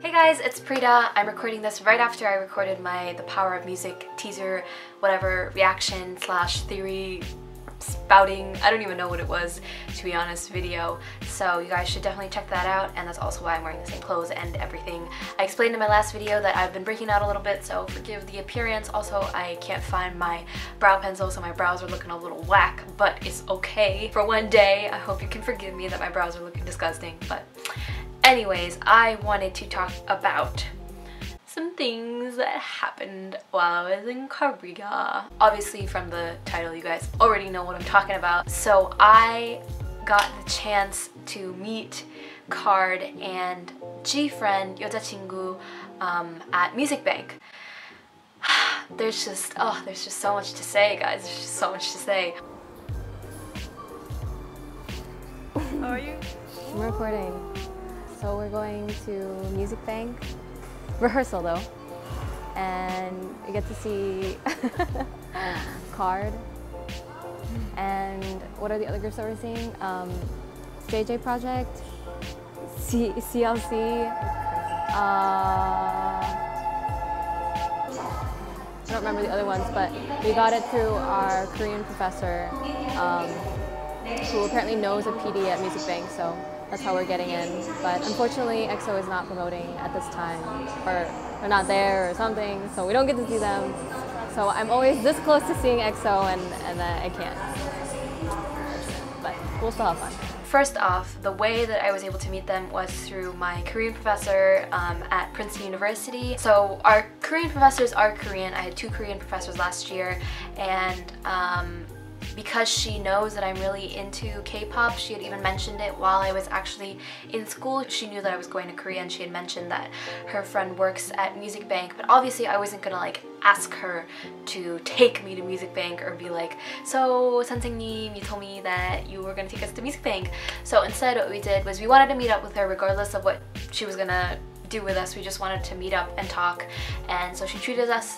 Hey guys, it's Prita. I'm recording this right after I recorded my The Power of Music teaser, whatever, reaction slash theory spouting, I don't even know what it was, to be honest, video. So you guys should definitely check that out, and that's also why I'm wearing the same clothes and everything. I explained in my last video that I've been breaking out a little bit, so forgive the appearance. Also, I can't find my brow pencil, so my brows are looking a little whack, but it's okay. For one day, I hope you can forgive me that my brows are looking disgusting, but anyways, I wanted to talk about some things that happened while I was in Korea. Obviously from the title you guys already know what I'm talking about. So I got the chance to meet K.A.R.D and GFriend, 여자친구, at Music Bank. There's just so much to say, guys. There's just so much to say. How are you? I'm recording. So we're going to Music Bank, rehearsal though, and we get to see K.A.R.D. And what are the other groups that we're seeing? JJ Project, CLC, I don't remember the other ones, but we got it through our Korean professor who apparently knows a PD at Music Bank, so that's how we're getting in. But unfortunately, EXO is not promoting at this time, or they're not there or something, so we don't get to see them. So I'm always this close to seeing EXO and I can't. But we'll still have fun. First off, the way that I was able to meet them was through my Korean professor at Princeton University. So our Korean professors are Korean. I had 2 Korean professors last year, and because she knows that I'm really into K-pop, she had even mentioned it while I was actually in school. She knew that I was going to Korea, and she had mentioned that her friend works at Music Bank, but obviously I wasn't gonna like ask her to take me to Music Bank or be like, so 선생님, you told me that you were gonna take us to Music Bank. So instead what we did was we wanted to meet up with her regardless of what she was gonna do with us. We just wanted to meet up and talk, and so she treated us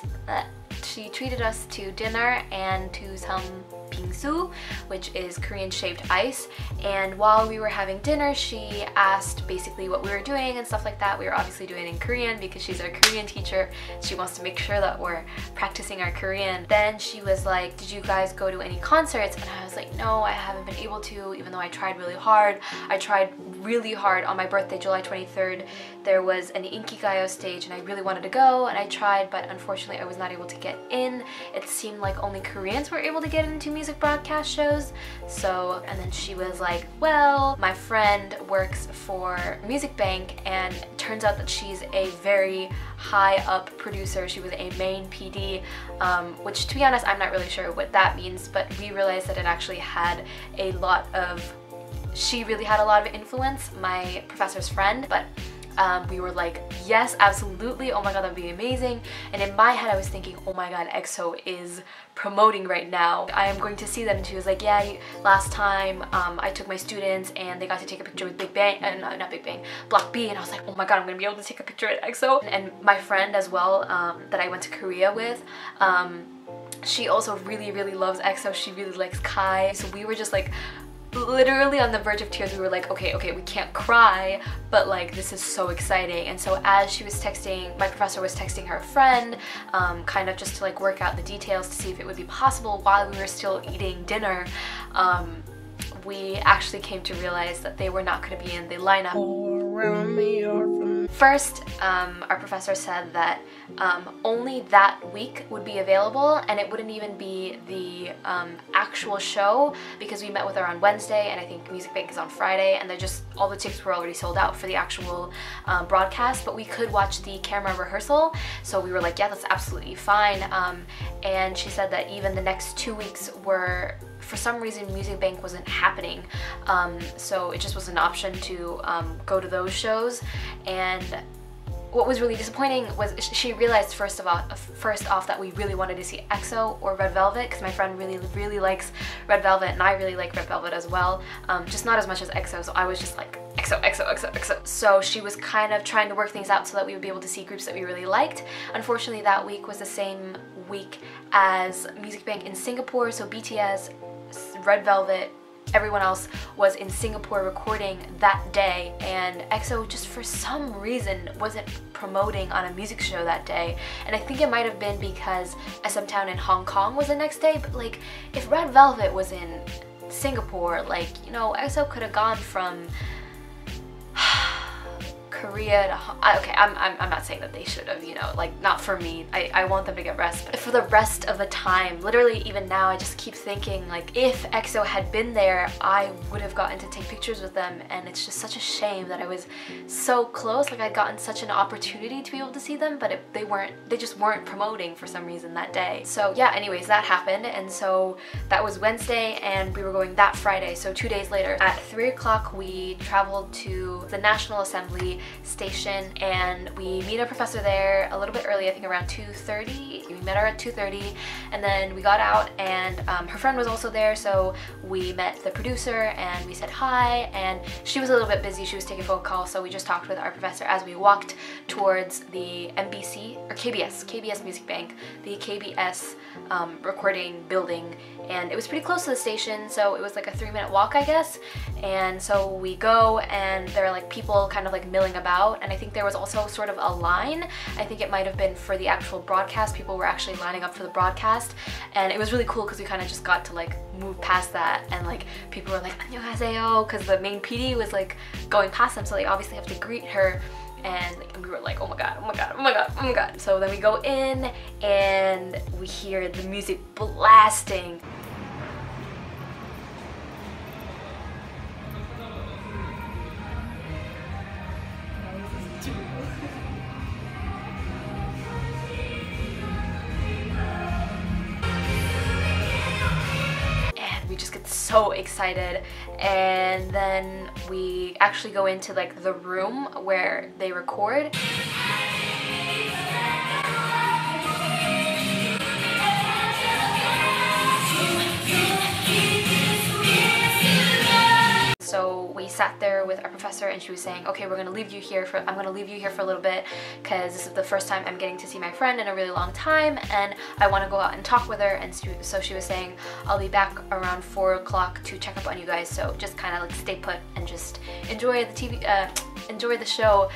to dinner and to some bingsu, which is Korean shaped ice. And while we were having dinner, she asked basically what we were doing and stuff like that. We were obviously doing it in Korean because she's our Korean teacher. She wants to make sure that we're practicing our Korean. Then she was like, did you guys go to any concerts? And I was like, no, I haven't been able to, even though I tried really hard. I tried really hard. On my birthday, July 23rd, there was an Inkigayo stage and I really wanted to go, and I tried, but unfortunately I was not able to get in. It seemed like only Koreans were able to get into music broadcast shows. So, and then she was like, well, my friend works for Music Bank, and it turns out that she's a very high up producer. She was a main PD, which to be honest, I'm not really sure what that means, but we realized that it actually had a lot of, she really had a lot of influence, my professor's friend, but we were like, yes, absolutely, oh my god, that'd be amazing. And in my head I was thinking, oh my god, EXO is promoting right now. I am going to see them. And she was like, yeah, last time I took my students and they got to take a picture with Big Bang, not Big Bang, Block B, and I was like, oh my god, I'm gonna be able to take a picture at EXO. And my friend as well that I went to Korea with, she also really loves EXO. She really likes Kai, so we were just like literally on the verge of tears. We were like, okay, we can't cry, but like this is so exciting. And so as she was texting, my professor was texting her friend, kind of just to like work out the details to see if it would be possible while we were still eating dinner, we actually came to realize that they were not going to be in the lineup. First, our professor said that only that week would be available, and it wouldn't even be the actual show, because we met with her on Wednesday and I think Music Bank is on Friday, and they're just, all the tickets were already sold out for the actual broadcast, but we could watch the camera rehearsal. So we were like, yeah, that's absolutely fine. And she said that even the next 2 weeks were, for some reason, Music Bank wasn't happening, so it just was an option to go to those shows. And what was really disappointing was she realized first off that we really wanted to see EXO or Red Velvet, because my friend really likes Red Velvet and I really like Red Velvet as well, just not as much as EXO, so I was just like, EXO. So she was kind of trying to work things out so that we would be able to see groups that we really liked. Unfortunately, that week was the same week as Music Bank in Singapore, so BTS, Red Velvet, everyone else was in Singapore recording that day, and EXO just for some reason wasn't promoting on a music show that day. And I think it might have been because SM Town in Hong Kong was the next day, but like if Red Velvet was in Singapore, like, you know, EXO could have gone from Korea to okay, I'm not saying that they should have, you know, like, not for me. I want them to get rest, but for the rest of the time, literally even now, I just keep thinking, like, if EXO had been there, I would have gotten to take pictures with them, and it's just such a shame that I was so close. Like, I'd gotten such an opportunity to be able to see them, but they just weren't promoting for some reason that day. So yeah, anyways, that happened, and so that was Wednesday, and we were going that Friday, so 2 days later. At 3 o'clock, we traveled to the National Assembly station, and we meet a professor there a little bit early, I think around 2:30. We met her at 2:30, and then we got out, and her friend was also there, so we met the producer and we said hi, and she was a little bit busy, she was taking phone calls, so we just talked with our professor as we walked towards the MBC, or KBS Music Bank, the KBS recording building, and it was pretty close to the station, so it was like a 3-minute walk, I guess. And so we go, and there are like people kind of like milling about, and I think there was also sort of a line. I think it might have been for the actual broadcast. People were actually lining up for the broadcast, and it was really cool because we kind of just got to like move past that, and like people were like 안녕하세요, because the main PD was like going past them, so they obviously have to greet her. And we were like, oh my god, oh my god, oh my god, oh my god. So then we go in and we hear the music blasting. We just get so excited, and then we actually go into like the room where they record. So we sat there with our professor, and she was saying, okay, I'm gonna leave you here for a little bit, because this is the first time I'm getting to see my friend in a really long time, and I want to go out and talk with her. And so she was saying, I'll be back around 4 o'clock to check up on you guys, so just kind of like stay put and just enjoy the show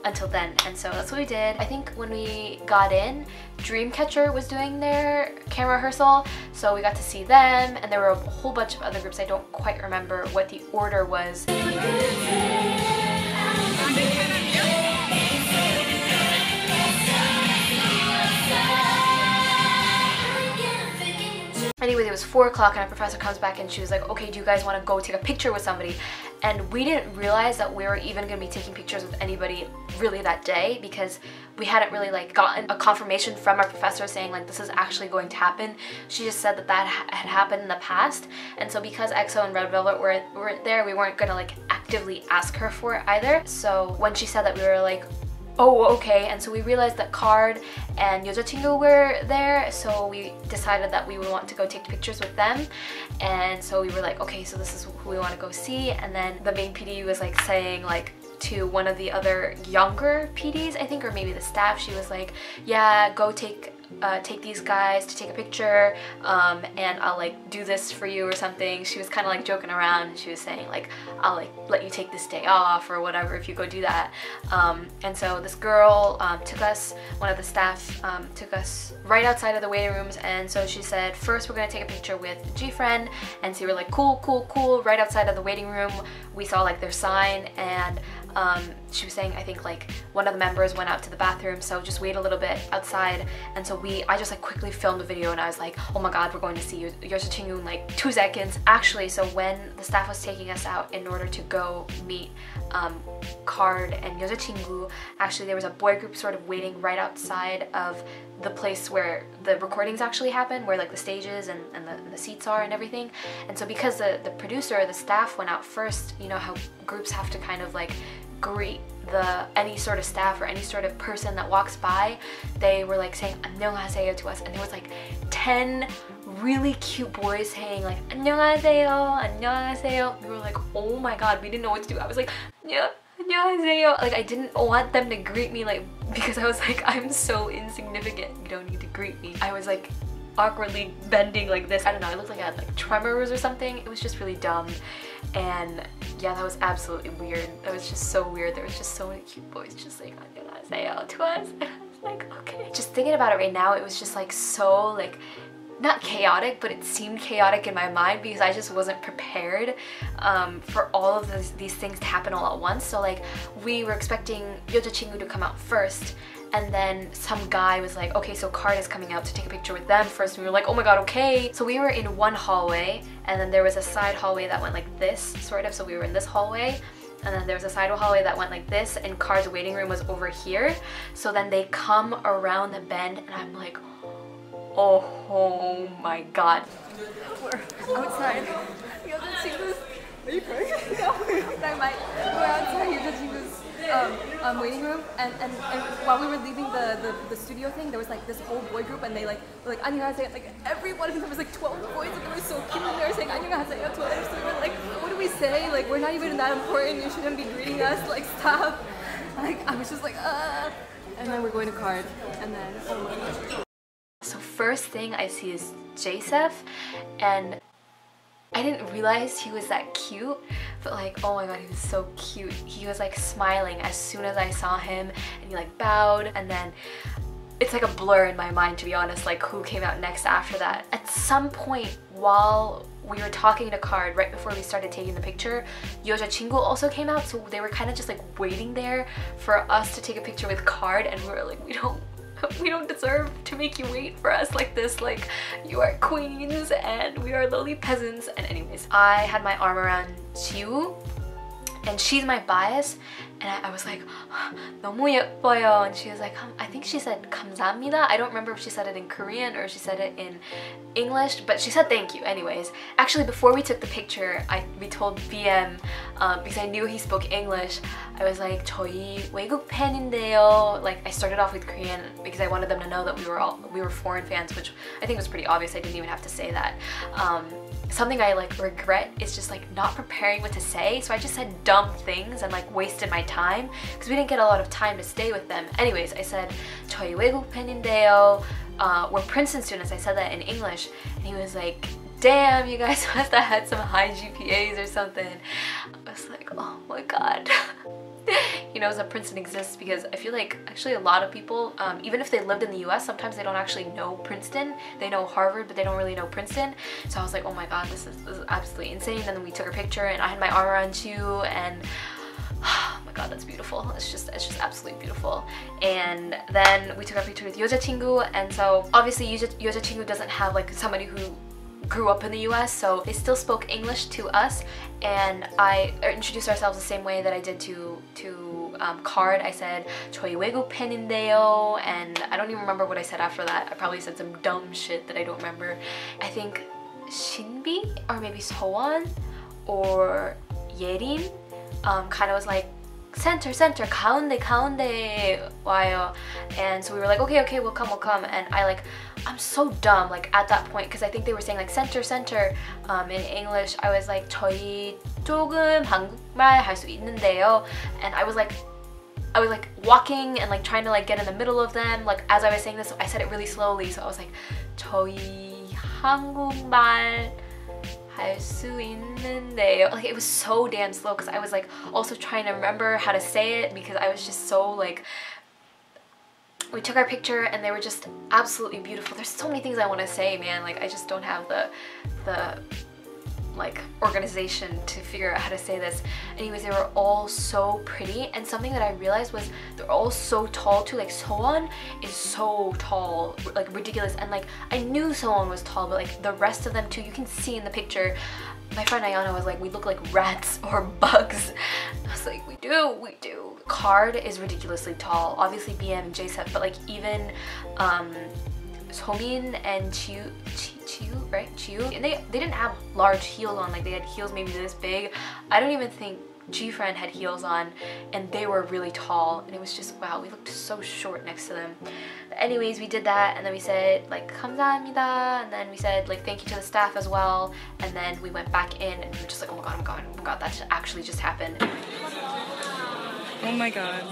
until then. And so that's what we did. I think when we got in, Dreamcatcher was doing their camera rehearsal, so we got to see them, and there were a whole bunch of other groups. I don't quite remember what the order was. Anyways, it was 4 o'clock, and our professor comes back, and she was like, okay, do you guys want to go take a picture with somebody? And we didn't realize that we were even going to be taking pictures with anybody really that day, because we hadn't really like gotten a confirmation from our professor saying like this is actually going to happen. She just said that that had happened in the past, and so because EXO and Red Velvet weren't there, we weren't going to like actively ask her for it either. So when she said that, we were like, oh, okay. And so we realized that K.A.R.D and 여자친구 were there, so we decided that we would want to go take pictures with them. And so we were like, okay, so this is who we want to go see. And then the main PD was like saying like to one of the other younger PDs, I think, or maybe the staff, she was like, yeah, go take these guys to take a picture, and I'll like do this for you or something. She was kind of like joking around, and she was saying like, I'll like let you take this day off or whatever if you go do that. And so this girl took us, one of the staff took us right outside of the waiting rooms, and so she said, first we're gonna take a picture with GFriend. And so we were like, cool, cool, cool. Right outside of the waiting room, we saw like their sign, and she was saying, I think like one of the members went out to the bathroom, so just wait a little bit outside. And so I just like quickly filmed the video, and I was like, oh my god, we're going to see 여자친구 in like 2 seconds. Actually, so when the staff was taking us out in order to go meet K.A.R.D and 여자친구, actually there was a boy group sort of waiting right outside of the place where the recordings actually happen, where like the stages and the seats are and everything. And so because the producer, the staff went out first, you know how groups have to kind of like greet any sort of staff or any sort of person that walks by, they were like saying 안녕하세요 to us, and there was like 10 really cute boys saying like 안녕하세요, 안녕하세요. We were like, oh my god, we didn't know what to do. I was like, yeah, 안녕하세요. Like I didn't want them to greet me, like, because I was like, I'm so insignificant, you don't need to greet me. I was like awkwardly bending like this. I don't know, it looked like I had like tremors or something. It was just really dumb. And yeah, that was absolutely weird. That was just so weird. There was just so many cute boys just like 안녕하세요 to us. And I was like, okay. Just thinking about it right now, it was just like so like, not chaotic, but it seemed chaotic in my mind because I just wasn't prepared for all of these things to happen all at once. So like, we were expecting 여자친구 to come out first, and then some guy was like, okay, so K.A.R.D is coming out to take a picture with them first. And we were like, oh my god, okay. So we were in one hallway, and then there was a side hallway that went like this, sort of. So we were in this hallway, and then there was a side hallway that went like this, and K.A.R.D's waiting room was over here. So then they come around the bend, and I'm like, oh my god. We're outside. 여자친구's. Are you crying? No. We're outside 여자친구's waiting room, and while we were leaving the studio thing, there was like this whole boy group, and they like were like 안녕하세요. Like everyone, there was like 12 boys, and they were so cute, and they were saying 안녕하세요 to us. So we were like, what do we say? Like, we're not even that important. You shouldn't be greeting us. Like, stop. Like, I was just like, and then we're going to K.A.R.D, and then oh my god. So first thing I see is Joseph, and I didn't realize he was that cute, but like, oh my god, he was so cute. He was like smiling as soon as I saw him, and he like bowed, and then it's like a blur in my mind, to be honest, like who came out next after that. At some point while we were talking to K.A.R.D, right before we started taking the picture, 여자친구 also came out, so they were kind of just like waiting there for us to take a picture with K.A.R.D, and we were like, we don't deserve to make you wait for us like this. Like, you are queens and we are lowly peasants. And anyways, I had my arm around Jiwoo, and she's my bias, and I was like, 너무 예뻐요, and she was like, I think she said 감사합니다. I don't remember if she said it in Korean or she said it in English, but she said thank you anyways. Actually, before we took the picture, we told BM, because I knew he spoke English, I was like, 저희 외국 팬인데요. Like, I started off with Korean because I wanted them to know that we were foreign fans, which I think was pretty obvious. I didn't even have to say that. Something I like regret is just like not preparing what to say, so I just said dumb things and like wasted my time because we didn't get a lot of time to stay with them. Anyways, I said 저희 외국 팬인데요. We're Princeton students. I said that in English, and he was like, damn, you guys must have had some high GPAs or something. I was like, oh my god. He knows that Princeton exists because I feel like actually a lot of people, even if they lived in the US, sometimes they don't actually know Princeton. They know Harvard, but they don't really know Princeton. So I was like, oh my god, this is absolutely insane. And then we took a picture, and I had my arm around you, and oh my god, that's beautiful. It's just absolutely beautiful. And then we took our picture with 여자친구, and so obviously 여자친구 doesn't have like somebody who grew up in the US, so they still spoke English to us, and I introduced ourselves the same way that I did to K.A.R.D. I said 저희 외국 팬인데요, and I don't even remember what I said after that. I probably said some dumb shit that I don't remember. I think Shinbi or maybe Soan or Yerin kind of was like, center, 가운데 와요. And so we were like, okay, we'll come. And I'm so dumb like at that point, because I think they were saying like center in English. I was like, 저희 조금 한국말 할 수 있는데요. And I was like walking and like trying to like get in the middle of them. Like as I was saying this, I said it really slowly, so I was like, 저희 한국말 할 수 있는데요. Like it was so damn slow because I was like also trying to remember how to say it, because I was just so like, we took our picture and they were just absolutely beautiful. There's so many things I want to say, man. Like I just don't have the like organization to figure out how to say this. Anyways, they were all so pretty, and something that I realized was they're all so tall too. Like Soan is so tall, like ridiculous, and like I knew Soan was tall, but like the rest of them too, you can see in the picture. My friend Ayana was like, we look like rats or bugs. I was like, we do. K.A.R.D is ridiculously tall, obviously BM and Joseph, but like even Somin and Chiu, right? Chiu, and they didn't have large heels on. Like they had heels maybe this big. I don't even think GFriend had heels on, and they were really tall, and it was just, wow, we looked so short next to them. But anyways, we did that, and then we said like 감사합니다, and then we said like thank you to the staff as well, and then we went back in, and we were just like, oh my god, that actually just happened. Oh my god.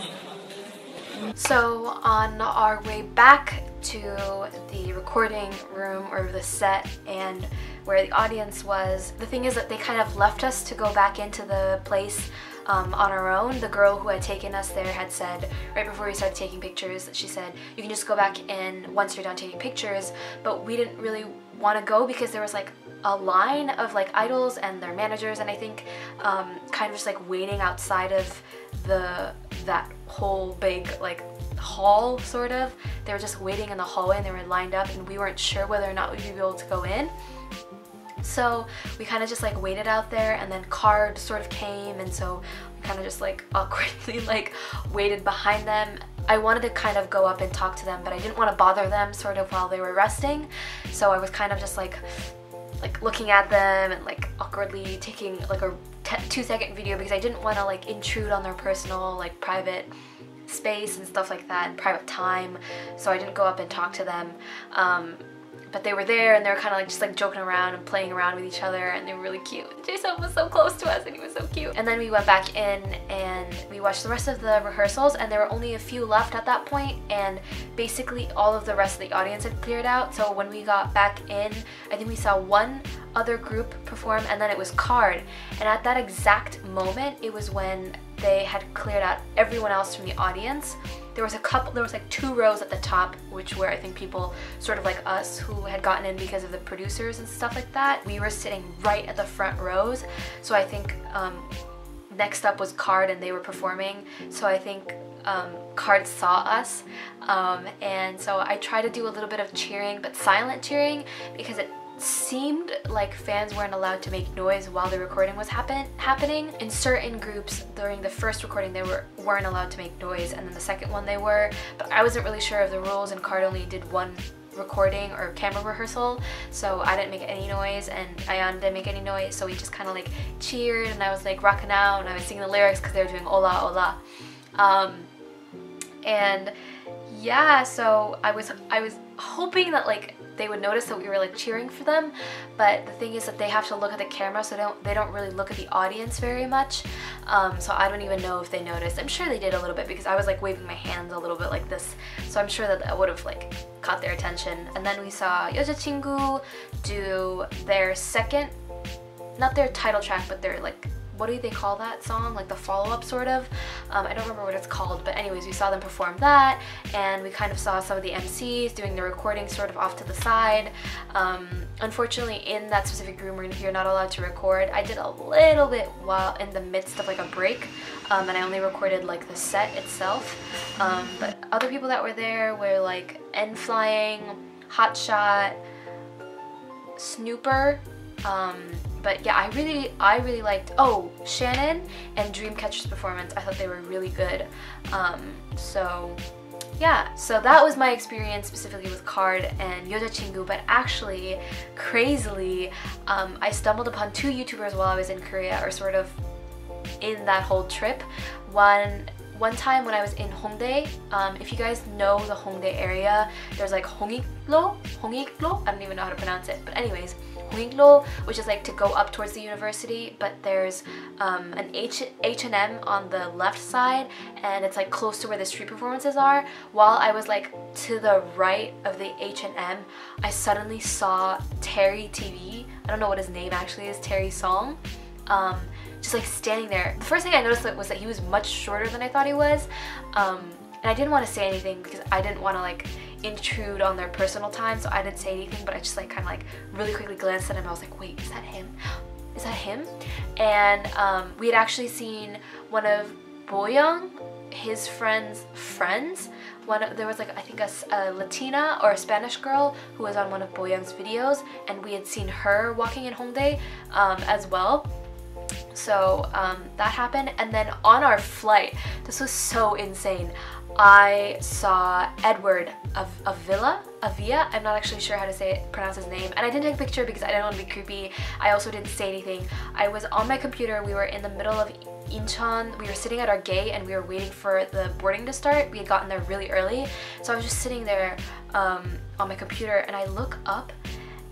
So on our way back to the recording room or the set and where the audience was. The thing is that they kind of left us to go back into the place on our own. The girl who had taken us there had said right before we started taking pictures, she said you can just go back in once you're done taking pictures, but we didn't really want to go because there was like a line of like idols and their managers, and I think kind of just like waiting outside of that whole big like hall sort of. They were just waiting in the hallway and they were lined up, and we weren't sure whether or not we'd be able to go in. So we kind of just like waited out there, and then K.A.R.D sort of came, and so we kind of just like awkwardly like waited behind them. I wanted to kind of go up and talk to them, but I didn't want to bother them sort of while they were resting. So I was kind of just like looking at them and like awkwardly taking like a 2-second video because I didn't want to like intrude on their personal like private space and stuff like that, and private time. So I didn't go up and talk to them. But they were there, and they were kind of like just like joking around and playing around with each other, and they were really cute. Jason was so close to us and he was so cute. And then we went back in and we watched the rest of the rehearsals, and there were only a few left at that point, and basically all of the rest of the audience had cleared out. So when we got back in, I think we saw one other group perform, and then it was K.A.R.D. And at that exact moment, it was when they had cleared out everyone else from the audience. There was like 2 rows at the top, which were I think people sort of like us who had gotten in because of the producers and stuff like that. We were sitting right at the front rows, so I think next up was K.A.R.D and they were performing, so I think K.A.R.D saw us, and so I tried to do a little bit of cheering, but silent cheering, because it seemed like fans weren't allowed to make noise while the recording was happening. In certain groups during the first recording they weren't allowed to make noise, and then the second one they were, but I wasn't really sure of the rules, and K.A.R.D only did one recording or camera rehearsal, so I didn't make any noise and Ayan didn't make any noise, so we just kind of like cheered, and I was like rocking out and I was singing the lyrics because they were doing Ola Ola. And yeah, so I was hoping that like they would notice that we were like cheering for them, but the thing is that they have to look at the camera, so they don't really look at the audience very much. So I don't even know if they noticed. I'm sure they did a little bit because I was like waving my hands a little bit like this, so I'm sure that would have like caught their attention. And then we saw 여자친구 do their second, not their title track, but their like, what do they call that song? Like the follow-up sort of. I don't remember what it's called, but anyways, we saw them perform that, and we kind of saw some of the MCs doing the recording sort of off to the side. Unfortunately, in that specific room where you're not allowed to record, I did a little bit while in the midst of like a break, and I only recorded like the set itself. But other people that were there were like N-Flying, Hotshot, Snooper, but yeah, I really liked, oh, Shannon and Dreamcatcher's performance. I thought they were really good. So yeah, so that was my experience specifically with K.A.R.D and 여자친구, but actually, crazily, I stumbled upon 2 YouTubers while I was in Korea, or sort of in that whole trip. One time when I was in Hongdae, if you guys know the Hongdae area, there's like Hongiklo? I don't even know how to pronounce it, but anyways, Hongiklo, which is like to go up towards the university, but there's an H&M on the left side, and it's like close to where the street performances are. While I was like to the right of the H&M, I suddenly saw Terry TV. I don't know what his name actually is, Terry Song. Just like standing there. The first thing I noticed was that he was much shorter than I thought he was, and I didn't want to say anything because I didn't want to like intrude on their personal time, so I didn't say anything, but I just like kind of like really quickly glanced at him. I was like, wait, is that him? Is that him? And we had actually seen one of Boyoung, his friends. There was like, I think a Latina or a Spanish girl who was on one of Boyoung's videos, and we had seen her walking in Hongdae as well. So that happened, and then on our flight, this was so insane, I saw Edward of Avila, I'm not actually sure how to pronounce his name, and I didn't take a picture because I didn't want to be creepy. I also didn't say anything. I was on my computer, we were in the middle of Incheon, we were sitting at our gate and we were waiting for the boarding to start. We had gotten there really early, so I was just sitting there on my computer, and I look up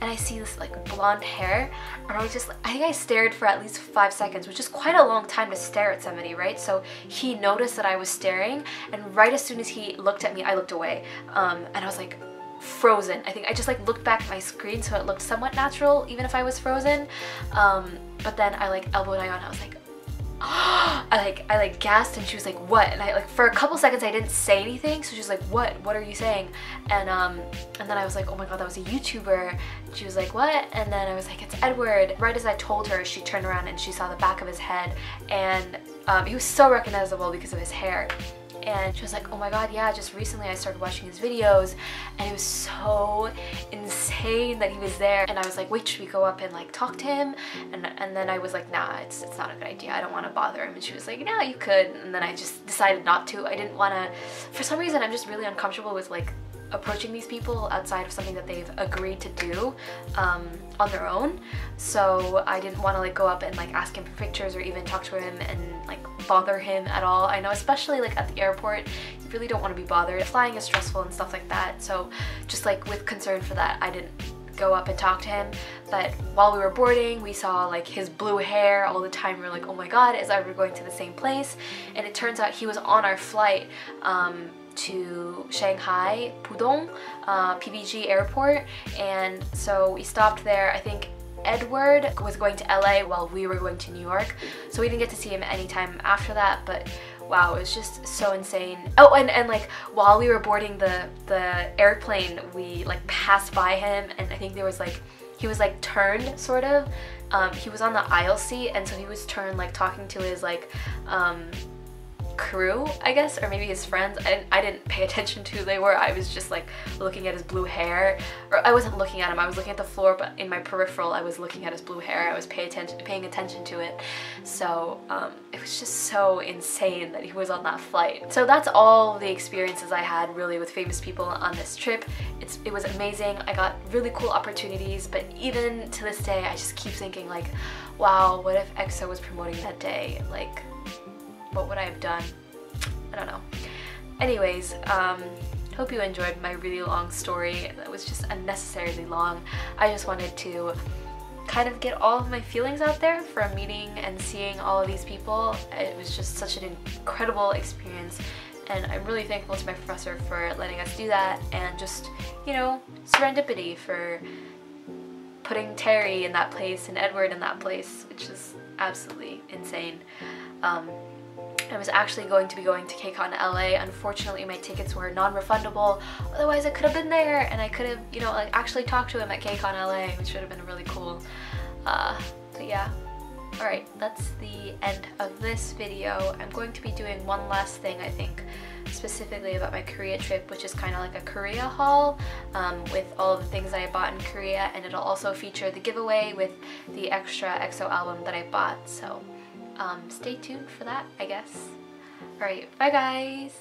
and I see this like blonde hair, and I was just, I think I stared for at least 5 seconds, which is quite a long time to stare at somebody, right? So he noticed that I was staring, and right as soon as he looked at me, I looked away, and I was like, frozen. I think I just like looked back at my screen so it looked somewhat natural even if I was frozen. But then I like elbowed Ion. I was like, I gasped, and she was like, what? And I like for a couple seconds I didn't say anything, so she was like, what are you saying? And then I was like, oh my god, that was a YouTuber. She was like, what? And then I was like, it's Edward. Right as I told her, she turned around and she saw the back of his head, and he was so recognizable because of his hair. And she was like, oh my god, yeah, just recently I started watching his videos, and it was so insane that he was there. And I was like, wait, should we go up and like talk to him? And then I was like, nah, it's not a good idea, I don't want to bother him. And she was like, nah, you could. And then I just decided not to. I didn't want to, for some reason I'm just really uncomfortable with like approaching these people outside of something that they've agreed to do on their own. So I didn't want to like go up and like ask him for pictures or even talk to him and like bother him at all. I know, especially like at the airport, you really don't want to be bothered. Flying is stressful and stuff like that, so just like with concern for that, I didn't go up and talk to him. But while we were boarding, we saw like his blue hair all the time. We were like, oh my god, is Ivor going to the same place? And it turns out he was on our flight to Shanghai, Pudong, PBG airport. And so we stopped there. I think Edward was going to LA while we were going to New York, so we didn't get to see him anytime after that. But wow, it was just so insane. Oh, and like while we were boarding the airplane, we like passed by him, and I think there was like, he was like turned sort of. He was on the aisle seat, and so he was turned like talking to his like crew, I guess, or maybe his friends. I didn't pay attention to who they were. I was just like looking at his blue hair, or I wasn't looking at him, I was looking at the floor, but in my peripheral I was looking at his blue hair. I was paying attention to it. So it was just so insane that he was on that flight. So that's all the experiences I had really with famous people on this trip. It was amazing. I got really cool opportunities, but even to this day I just keep thinking like, wow, what if EXO was promoting that day? Like, what would I have done? I don't know. Anyways, hope you enjoyed my really long story. That was just unnecessarily long. I just wanted to kind of get all of my feelings out there from meeting and seeing all of these people. It was just such an incredible experience, and I'm really thankful to my professor for letting us do that, and just, you know, serendipity for putting Terry in that place and Edward in that place, which is absolutely insane. I was actually going to be going to K.A.R.D in LA. Unfortunately, my tickets were non-refundable. Otherwise, I could have been there, and I could have, you know, like actually talked to him at K.A.R.D in LA, which would have been really cool. But yeah. Alright, that's the end of this video. I'm going to be doing one last thing, I think, specifically about my Korea trip, which is kind of like a Korea haul with all of the things that I bought in Korea, and it'll also feature the giveaway with the extra EXO album that I bought. So stay tuned for that, I guess. Alright, bye guys!